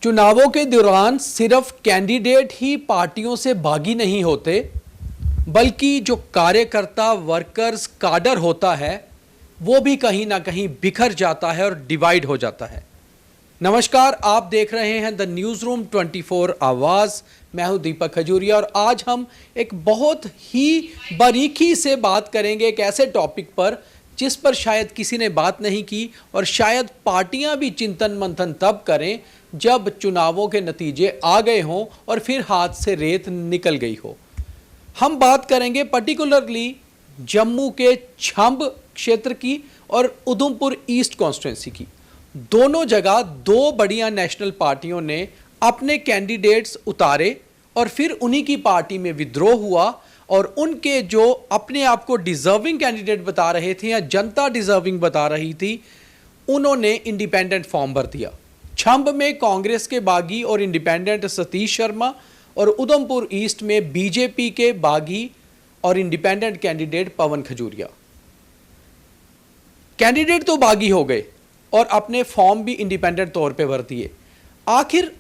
चुनावों के दौरान सिर्फ कैंडिडेट ही पार्टियों से बागी नहीं होते, बल्कि जो कार्यकर्ता वर्कर्स काडर होता है वो भी कहीं ना कहीं बिखर जाता है और डिवाइड हो जाता है। नमस्कार, आप देख रहे हैं द न्यूज़ रूम 24 आवाज़। मैं हूं दीपक खजूरिया और आज हम एक बहुत ही बारीकी से बात करेंगे एक ऐसे टॉपिक पर जिस पर शायद किसी ने बात नहीं की और शायद पार्टियां भी चिंतन मंथन तब करें जब चुनावों के नतीजे आ गए हों और फिर हाथ से रेत निकल गई हो। हम बात करेंगे पर्टिकुलरली जम्मू के छंब क्षेत्र की और उधमपुर ईस्ट कॉन्स्टिट्यूंसी की। दोनों जगह दो बढ़िया नेशनल पार्टियों ने अपने कैंडिडेट्स उतारे और फिर उन्हीं की पार्टी में विद्रोह हुआ और उनके जो अपने आप को डिजर्विंग कैंडिडेट बता रहे थे या जनता डिजर्विंग बता रही थी, उन्होंने इंडिपेंडेंट फॉर्म भर दिया। छंब में कांग्रेस के बागी और इंडिपेंडेंट सतीश शर्मा और उधमपुर ईस्ट में बीजेपी के बागी और इंडिपेंडेंट कैंडिडेट पवन खजूरिया। कैंडिडेट तो बागी हो गए और अपने फॉर्म भी इंडिपेंडेंट तौर पे भर दिए। आखिर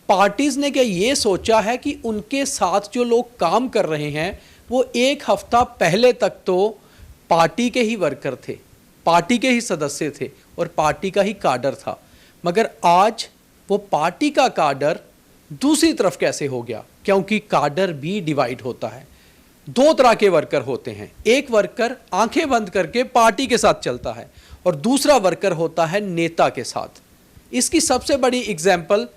पार्टीज ने क्या ये सोचा है कि उनके साथ जो लोग काम कर रहे हैं वो एक हफ्ता पहले तक तो पार्टी के ही वर्कर थे, पार्टी के ही सदस्य थे और पार्टी का ही काडर था, मगर आज वो पार्टी का काडर दूसरी तरफ कैसे हो गया? क्योंकि काडर भी डिवाइड होता है। दो तरह के वर्कर होते हैं, एक वर्कर आंखें बंद करके पार्टी के साथ चलता है और दूसरा वर्कर होता है नेता के साथ। इसकी सबसे बड़ी एग्जाम्पल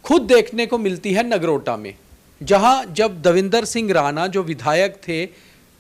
खुद देखने को मिलती है नगरोटा में, जहां जब दविंदर सिंह राणा जो विधायक थे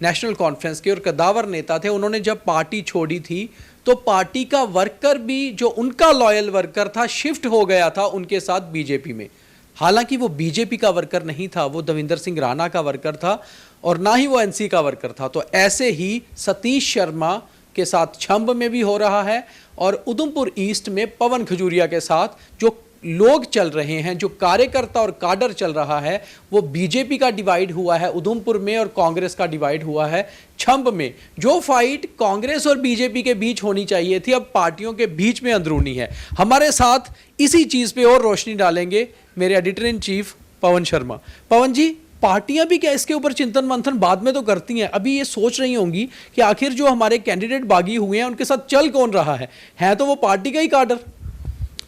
नेशनल कॉन्फ्रेंस के और कद्दावर नेता थे, उन्होंने जब पार्टी छोड़ी थी तो पार्टी का वर्कर भी जो उनका लॉयल वर्कर था शिफ्ट हो गया था उनके साथ बीजेपी में। हालांकि वो बीजेपी का वर्कर नहीं था, वो दविंदर सिंह राणा का वर्कर था और ना ही वो एनसी का वर्कर था। तो ऐसे ही सतीश शर्मा के साथ छंब में भी हो रहा है और उधमपुर ईस्ट में पवन खजूरिया के साथ जो लोग चल रहे हैं, जो कार्यकर्ता और काडर चल रहा है, वो बीजेपी का डिवाइड हुआ है उधमपुर में और कांग्रेस का डिवाइड हुआ है छंब में। जो फाइट कांग्रेस और बीजेपी के बीच होनी चाहिए थी अब पार्टियों के बीच में अंदरूनी है। हमारे साथ इसी चीज पे और रोशनी डालेंगे मेरे editor in chief Pawan Sharma. पवन जी, पार्टियां भी क्या इसके ऊपर चिंतन मंथन बाद में तो करती हैं, अभी ये सोच रही होंगी कि आखिर जो हमारे कैंडिडेट बागी हुए हैं उनके साथ चल कौन रहा है तो वो पार्टी का ही काडर।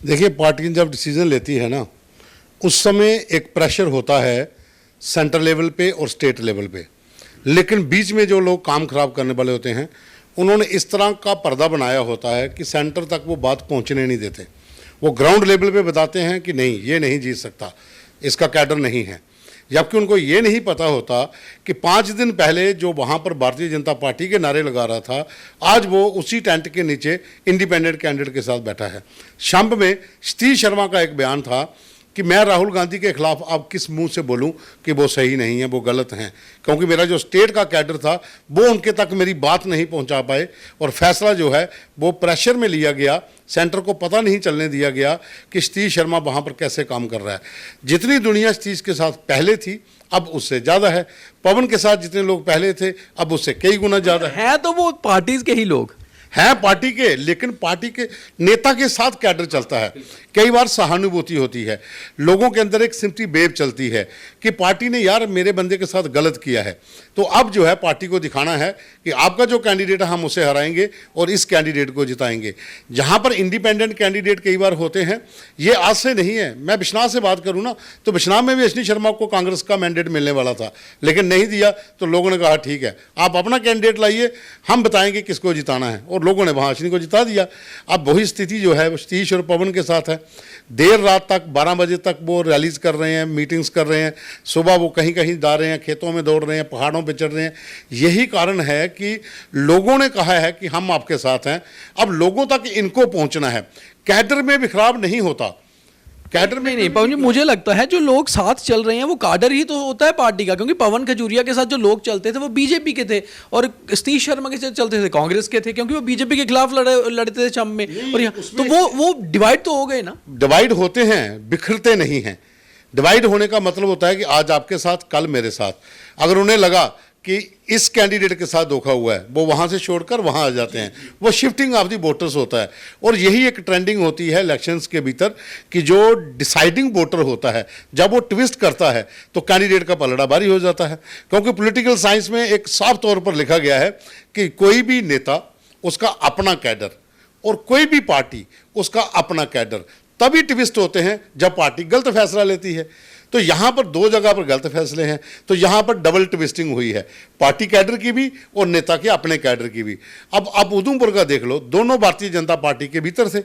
देखिए, पार्टी जब डिसीजन लेती है ना, उस समय एक प्रेशर होता है सेंट्रल लेवल पे और स्टेट लेवल पे, लेकिन बीच में जो लोग काम खराब करने वाले होते हैं उन्होंने इस तरह का पर्दा बनाया होता है कि सेंटर तक वो बात पहुंचने नहीं देते। वो ग्राउंड लेवल पे बताते हैं कि नहीं, ये नहीं जीत सकता, इसका कैडर नहीं है, जबकि उनको ये नहीं पता होता कि 5 दिन पहले जो वहाँ पर भारतीय जनता पार्टी के नारे लगा रहा था, आज वो उसी टेंट के नीचे इंडिपेंडेंट कैंडिडेट के साथ बैठा है। शंभ में सतीश शर्मा का एक बयान था कि मैं राहुल गांधी के खिलाफ अब किस मुंह से बोलूं कि वो सही नहीं है, वो गलत हैं, क्योंकि मेरा जो स्टेट का कैडर था वो उनके तक मेरी बात नहीं पहुंचा पाए और फैसला जो है वो प्रेशर में लिया गया। सेंटर को पता नहीं चलने दिया गया कि सतीश शर्मा वहाँ पर कैसे काम कर रहा है। जितनी दुनिया सतीश के साथ पहले थी अब उससे ज़्यादा है, पवन के साथ जितने लोग पहले थे अब उससे कई गुना ज़्यादा है। तो वो पार्टीज के ही लोग हैं पार्टी के, लेकिन पार्टी के नेता के साथ कैडर चलता है। कई बार सहानुभूति होती है, लोगों के अंदर एक सिंपथी वेव चलती है कि पार्टी ने यार मेरे बंदे के साथ गलत किया है, तो अब जो है पार्टी को दिखाना है कि आपका जो कैंडिडेट है हम उसे हराएंगे और इस कैंडिडेट को जिताएंगे। जहां पर इंडिपेंडेंट कैंडिडेट कई बार होते हैं, ये आज से नहीं है। मैं बिश्नाह से बात करूँ ना तो बिश्नाह में भी अश्विनी शर्मा को कांग्रेस का मैंडेट मिलने वाला था, लेकिन नहीं दिया, तो लोगों ने कहा ठीक है आप अपना कैंडिडेट लाइए, हम बताएंगे किसको जिताना है, और लोगों ने वहाँ अश्विनी को जिता दिया। अब वही स्थिति जो है वो सतीश और पवन के साथ है। देर रात तक 12 बजे तक वो रैलीज कर रहे हैं, मीटिंग्स कर रहे हैं, सुबह वो कहीं कहीं जा रहे हैं, खेतों में दौड़ रहे हैं, पहाड़ों पे चढ़ रहे हैं। यही कारण है कि लोगों ने कहा है कि हम आपके साथ हैं। अब लोगों तक इनको पहुंचना है, कैडर में बिखराव नहीं होता। कैडर में नहीं पवन जी, मुझे लगता है जो लोग साथ चल रहे हैं वो काडर ही तो होता है पार्टी का, क्योंकि पवन खजूरिया के साथ जो लोग चलते थे वो बीजेपी के थे और सतीश शर्मा के साथ चलते थे कांग्रेस के थे, क्योंकि वो बीजेपी के खिलाफ लड़ते थे छंब में। और तो वो डिवाइड तो हो गए ना। डिवाइड होते हैं, बिखरते नहीं हैं। डिवाइड होने का मतलब होता है कि आज आपके साथ कल मेरे साथ। अगर उन्हें लगा कि इस कैंडिडेट के साथ धोखा हुआ है, वो वहाँ से छोड़कर वहाँ आ जाते हैं। वो शिफ्टिंग ऑफ द वोटर्स होता है, और यही एक ट्रेंडिंग होती है इलेक्शंस के भीतर कि जो डिसाइडिंग वोटर होता है जब वो ट्विस्ट करता है तो कैंडिडेट का पलड़ा भारी हो जाता है। क्योंकि पॉलिटिकल साइंस में एक साफ तौर पर लिखा गया है कि कोई भी नेता, उसका अपना कैडर, और कोई भी पार्टी उसका अपना कैडर तभी ट्विस्ट होते हैं जब पार्टी गलत फैसला लेती है। तो यहाँ पर दो जगह पर गलत फैसले हैं, तो यहाँ पर डबल ट्विस्टिंग हुई है, पार्टी कैडर की भी और नेता के अपने कैडर की भी। अब आप उधमपुर का देख लो, दोनों भारतीय जनता पार्टी के भीतर थे,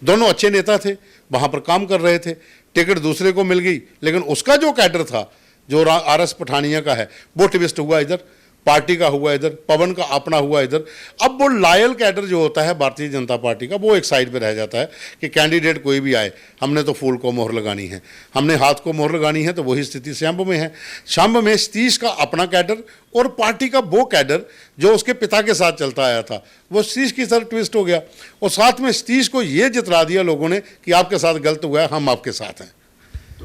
दोनों अच्छे नेता थे, वहाँ पर काम कर रहे थे, टिकट दूसरे को मिल गई, लेकिन उसका जो कैडर था, जो RS पठानिया का है, वो ट्विस्ट हुआ इधर, पार्टी का हुआ इधर, पवन का अपना हुआ इधर। अब वो लॉयल कैडर जो होता है भारतीय जनता पार्टी का, वो एक साइड पे रह जाता है कि कैंडिडेट कोई भी आए, हमने तो फूल को मोहर लगानी है, हमने हाथ को मोहर लगानी है। तो वही स्थिति शांब में है। शांब में सतीश का अपना कैडर और पार्टी का वो कैडर जो उसके पिता के साथ चलता आया था, वो सतीश की तरफ ट्विस्ट हो गया, और साथ में सतीश को ये जितला दिया लोगों ने कि आपके साथ गलत हुआ है, हम आपके साथ हैं।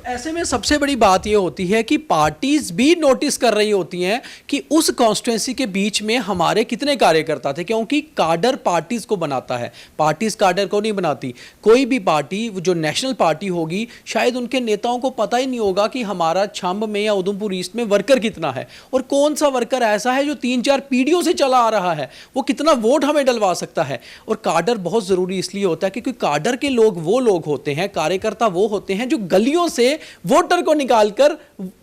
ऐसे में सबसे बड़ी बात यह होती है कि पार्टीज भी नोटिस कर रही होती हैं कि उस कॉन्स्टिट्यूंसी के बीच में हमारे कितने कार्यकर्ता थे, क्योंकि काडर पार्टीज को बनाता है, पार्टीज काडर को नहीं बनाती। कोई भी पार्टी जो नेशनल पार्टी होगी, शायद उनके नेताओं को पता ही नहीं होगा कि हमारा छंब में या उधमपुर ईस्ट में वर्कर कितना है, और कौन सा वर्कर ऐसा है जो 3-4 पीढ़ियों से चला आ रहा है, वो कितना वोट हमें डलवा सकता है। और काडर बहुत ज़रूरी इसलिए होता है क्योंकि काडर के लोग वो लोग होते हैं, कार्यकर्ता वो होते हैं जो गलियों से वोटर को निकालकर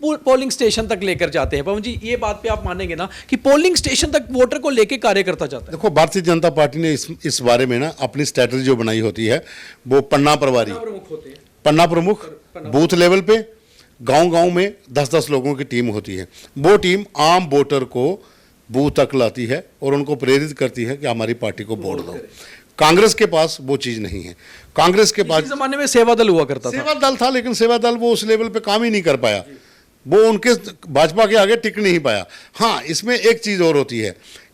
पोलिंग स्टेशन तक लेकर जाते हैं। पवन जी, ये बात पे आप मानेंगे ना कि पोलिंग स्टेशन तक वोटर को लेकर कार्यकर्ता जाता है? देखो, भारतीय जनता पार्टी ने इस बारे में ना अपनी स्ट्रेटजी जो बनाई होती है, वो पन्ना प्रभारी, पन्ना प्रमुख, बूथ लेवल पे गांव-गांव में 10-10 लोगों की टीम होती है। वो टीम आम वोटर को बूथ तक लाती है और उनको प्रेरित करती है कि हमारी पार्टी को वोट दो। कांग्रेस के पास वो चीज़ नहीं है। कांग्रेस के पास जमाने में सेवा दल हुआ करता था, सेवा दल था, लेकिन सेवा दल वो उस लेवल पे काम ही नहीं कर पाया, वो उनके भाजपा के आगे टिक नहीं पाया। हाँ, इसमें एक चीज़ और होती है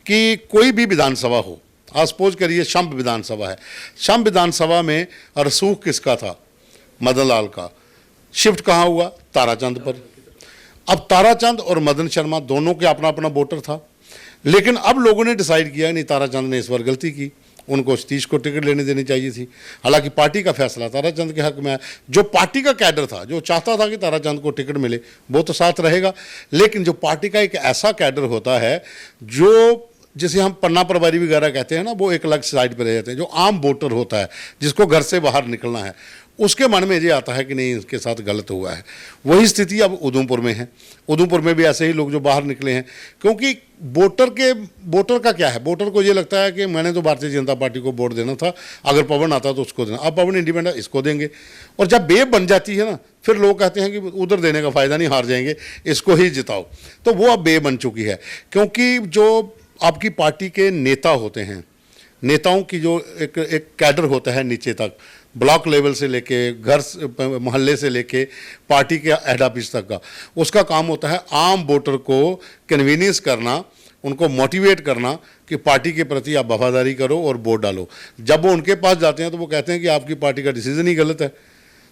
कि कोई भी विधानसभा हो, आज सपोज करिए शंभ विधानसभा है, शंभ विधानसभा में रसूख किसका था? मदन लाल का। शिफ्ट कहाँ हुआ? ताराचंद पर। अब ताराचंद और मदन शर्मा दोनों के अपना अपना वोटर था, लेकिन अब लोगों ने डिसाइड किया नहीं, ताराचंद ने इस बार गलती की, उनको सतीश को टिकट लेने देनी चाहिए थी। हालांकि पार्टी का फैसला ताराचंद के हक में आया। जो पार्टी का कैडर था, जो चाहता था कि ताराचंद को टिकट मिले, वो तो साथ रहेगा, लेकिन जो पार्टी का एक ऐसा कैडर होता है जो जिसे हम पन्ना प्रभारी वगैरह कहते हैं ना, वो एक अलग साइड पर रह जाते हैं। जो आम वोटर होता है, जिसको घर से बाहर निकलना है, उसके मन में ये आता है कि नहीं, इसके साथ गलत हुआ है। वही स्थिति अब उधमपुर में है। उधमपुर में भी ऐसे ही लोग जो बाहर निकले हैं, क्योंकि वोटर का क्या है, वोटर को ये लगता है कि मैंने तो भारतीय जनता पार्टी को वोट देना था, अगर पवन आता तो उसको देना, अब पवन इंडिपेंडेंट, इसको देंगे। और जब बेब बन जाती है ना, फिर लोग कहते हैं कि उधर देने का फ़ायदा नहीं, हार जाएंगे, इसको ही जिताओ। तो वो अब बेब बन चुकी है, क्योंकि जो आपकी पार्टी के नेता होते हैं, नेताओं की जो एक कैडर होता है नीचे तक, ब्लॉक लेवल से लेके घर मोहल्ले से लेके पार्टी के हेड ऑफिस तक का, उसका काम होता है आम वोटर को कन्वीनियंस करना, उनको मोटिवेट करना कि पार्टी के प्रति आप वफादारी करो और वोट डालो। जब वो उनके पास जाते हैं तो वो कहते हैं कि आपकी पार्टी का डिसीजन ही गलत है,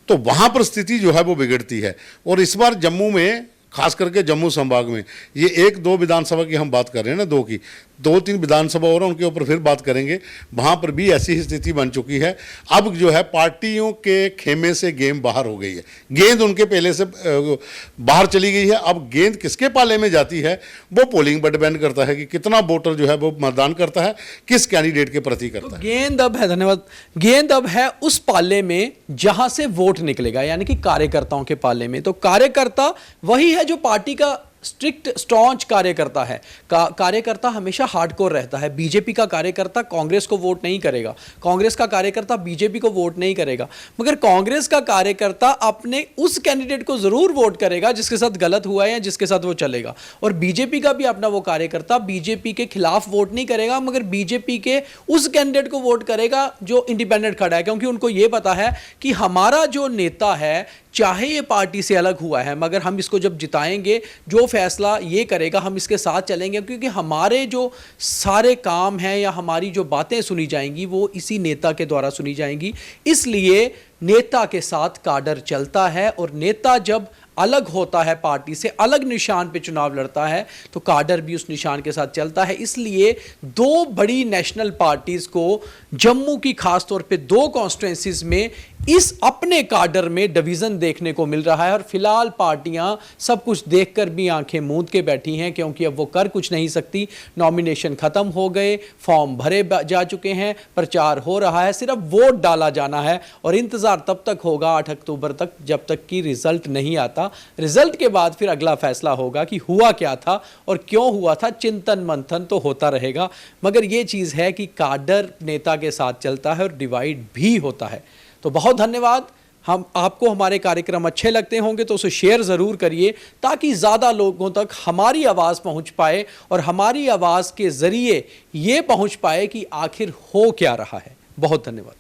तो वहाँ पर स्थिति जो है वो बिगड़ती है। और इस बार जम्मू में, खास करके जम्मू संभाग में, ये 1-2 विधानसभा की हम बात कर रहे हैं ना, 2 की 2-3 विधानसभा और उनके ऊपर फिर बात करेंगे, वहाँ पर भी ऐसी ही स्थिति बन चुकी है। अब जो है पार्टियों के खेमे से गेम बाहर हो गई है, गेंद उनके पहले से बाहर चली गई है। अब गेंद किसके पाले में जाती है, वो पोलिंग पर डिपेंड करता है कि कितना वोटर जो है वो मतदान करता है, किस कैंडिडेट के प्रति करता है। गेंद अब है, धन्यवाद, गेंद अब है उस पाले में जहां से वोट निकलेगा, यानी कि कार्यकर्ताओं के पाले में। तो कार्यकर्ता वही है जो पार्टी का स्ट्रिक्ट स्टॉन्च कार्यकर्ता है। कार्यकर्ता हमेशा हार्डकोर रहता है। बीजेपी का कार्यकर्ता कांग्रेस को वोट नहीं करेगा, कांग्रेस का कार्यकर्ता बीजेपी को वोट नहीं करेगा, मगर कांग्रेस का कार्यकर्ता अपने उस कैंडिडेट को जरूर वोट करेगा जिसके साथ गलत हुआ है या जिसके साथ वो चलेगा। और बीजेपी का भी अपना वो कार्यकर्ता बीजेपी के खिलाफ वोट नहीं करेगा, मगर बीजेपी के उस कैंडिडेट को वोट करेगा जो इंडिपेंडेंट खड़ा है, क्योंकि उनको ये पता है कि हमारा जो नेता है, चाहे ये पार्टी से अलग हुआ है, मगर हम इसको जब जिताएंगे, जो फैसला ये करेगा हम इसके साथ चलेंगे, क्योंकि हमारे जो सारे काम हैं या हमारी जो बातें सुनी जाएंगी वो इसी नेता के द्वारा सुनी जाएंगी। इसलिए नेता के साथ काडर चलता है, और नेता जब अलग होता है, पार्टी से अलग निशान पे चुनाव लड़ता है, तो काडर भी उस निशान के साथ चलता है। इसलिए दो बड़ी नेशनल पार्टीज को जम्मू की खास तौर पे 2 कॉन्स्टिट्यूएंसीज में इस अपने काडर में डिवीजन देखने को मिल रहा है। और फिलहाल पार्टियां सब कुछ देखकर भी आंखें मूंद के बैठी हैं, क्योंकि अब वो कर कुछ नहीं सकती। नॉमिनेशन खत्म हो गए, फॉर्म भरे जा चुके हैं, प्रचार हो रहा है, सिर्फ वोट डाला जाना है। और इंतजार तब तक होगा 8 अक्टूबर तक, जब तक कि रिजल्ट नहीं आता। रिजल्ट के बाद फिर अगला फैसला होगा कि हुआ क्या था और क्यों हुआ था। चिंतन मंथन तो होता रहेगा, मगर ये चीज है कि काडर नेता के साथ चलता है और डिवाइड भी होता है। तो बहुत धन्यवाद। हम आपको हमारे कार्यक्रम अच्छे लगते होंगे तो उसे शेयर ज़रूर करिए, ताकि ज़्यादा लोगों तक हमारी आवाज़ पहुंच पाए और हमारी आवाज़ के ज़रिए ये पहुंच पाए कि आखिर हो क्या रहा है। बहुत धन्यवाद।